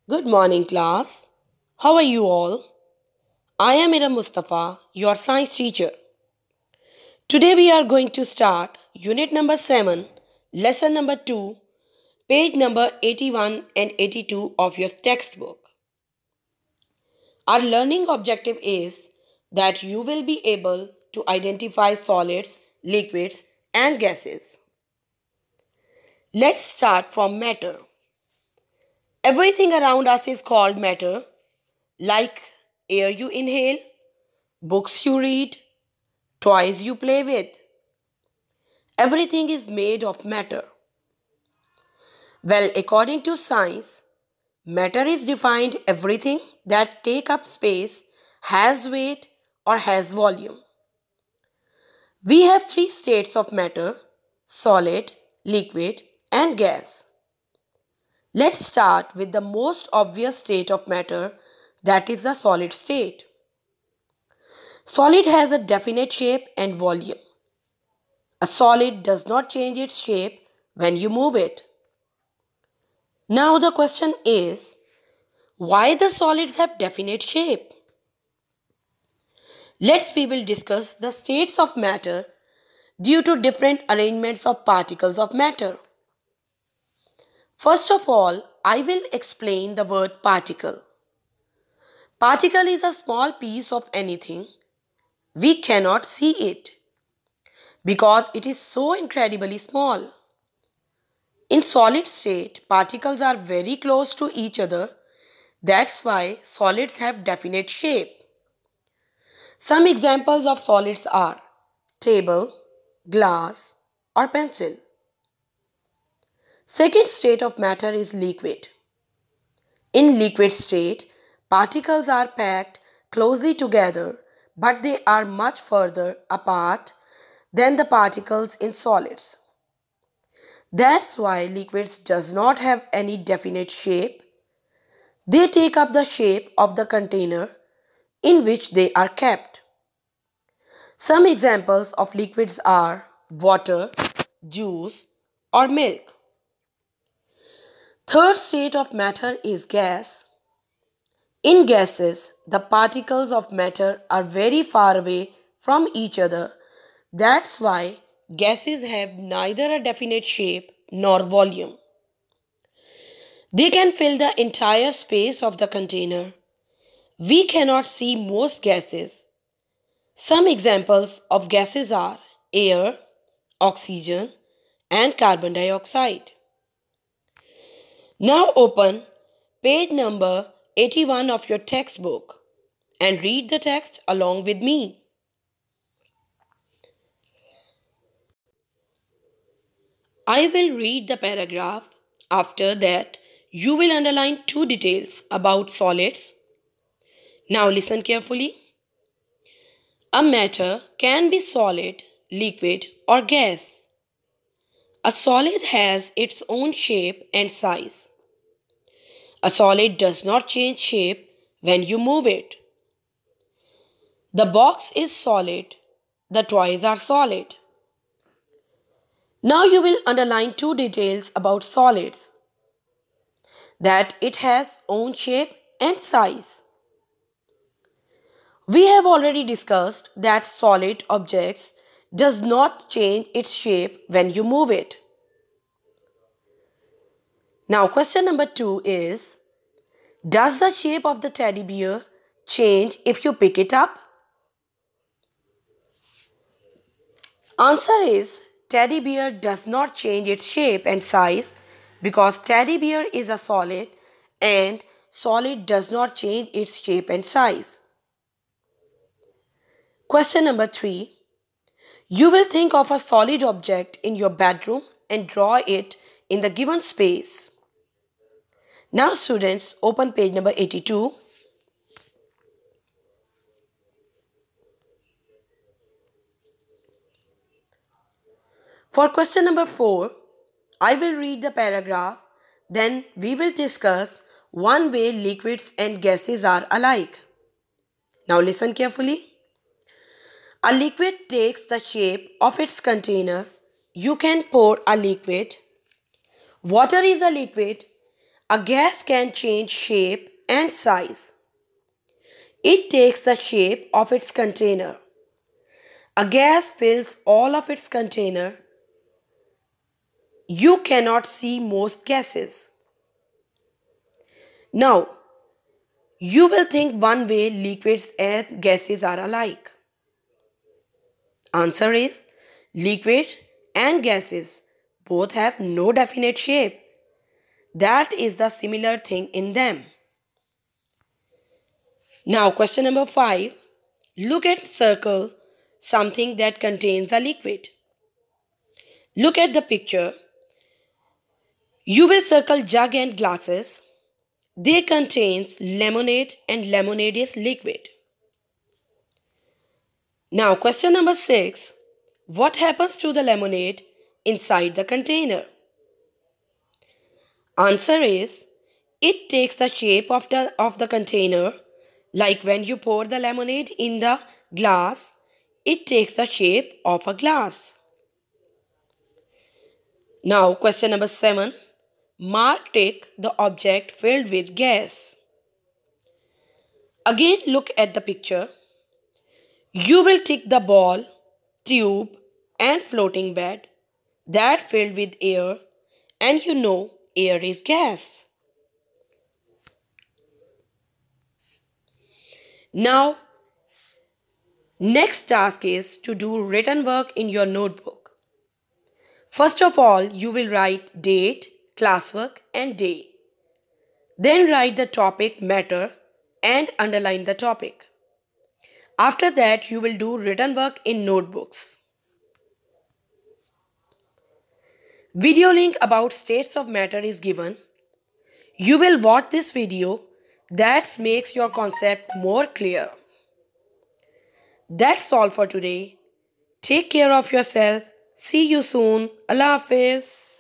Good morning, class. How are you all? I am Ira Mustafa, your science teacher. Today we are going to start unit number 7, lesson number 2, page number 81 and 82 of your textbook. Our learning objective is that you will be able to identify solids, liquids, and gases. Let's start from matter. Everything around us is called matter, like air you inhale, books you read, toys you play with. Everything is made of matter. Well, according to science, matter is defined everything that take up space, has weight or has volume. We have three states of matter: solid, liquid and gas. Let's start with the most obvious state of matter, that is the solid state. Solid has a definite shape and volume. A solid does not change its shape when you move it. Now the question is, why the solids have definite shape? We will discuss the states of matter due to different arrangements of particles of matter. First of all, I will explain the word particle. Particle is a small piece of anything. We cannot see it because it is so incredibly small. In solid state, particles are very close to each other. That's why solids have definite shape. Some examples of solids are table, glass, or pencil. Second state of matter is liquid. In liquid state, particles are packed closely together, but they are much further apart than the particles in solids. That's why liquids does not have any definite shape. They take up the shape of the container in which they are kept. Some examples of liquids are water, juice, or milk. Third state of matter is gas. In gases, the particles of matter are very far away from each other. That's why gases have neither a definite shape nor volume. They can fill the entire space of the container. We cannot see most gases. Some examples of gases are air, oxygen, and carbon dioxide. Now open page number 81 of your textbook and read the text along with me. I will read the paragraph. After that, you will underline two details about solids. Now listen carefully. A matter can be solid, liquid, or gas. A solid has its own shape and size. A solid does not change shape when you move it. The box is solid. The toys are solid. Now you will underline two details about solids. That it has own shape and size. We have already discussed that solid objects does not change its shape when you move it. Now question number 2 is, does the shape of the teddy bear change if you pick it up? Answer is, teddy bear does not change its shape and size because teddy bear is a solid and solid does not change its shape and size. Question number 3. You will think of a solid object in your bedroom and draw it in the given space. Now students, open page number 82. For question number 4, I will read the paragraph, then we will discuss one way liquids and gases are alike. Now listen carefully. A liquid takes the shape of its container. You can pour a liquid. Water is a liquid. A gas can change shape and size. It takes the shape of its container. A gas fills all of its container. You cannot see most gases. Now, you will think one way liquids and gases are alike. Answer is liquids and gases both have no definite shape. That is the similar thing in them. Now question number 5. Look at circle something that contains a liquid. Look at the picture. You will circle jug and glasses. They contains lemonade and lemonade is liquid. Now question number 6. What happens to the lemonade inside the container? Answer is it takes the shape of the container. Like when you pour the lemonade in the glass, it takes the shape of a glass. Now question number 7. Mark tick the object filled with gas. Again look at the picture. You will tick the ball, tube and floating bed that filled with air, and you know air is gas. Now next task is to do written work in your notebook. First of all, you will write date, classwork and day. Then write the topic matter and underline the topic. After that, you will do written work in notebooks. Video link about states of matter is given. You will watch this video. That makes your concept more clear. That's all for today. Take care of yourself. See you soon. Allah Hafiz.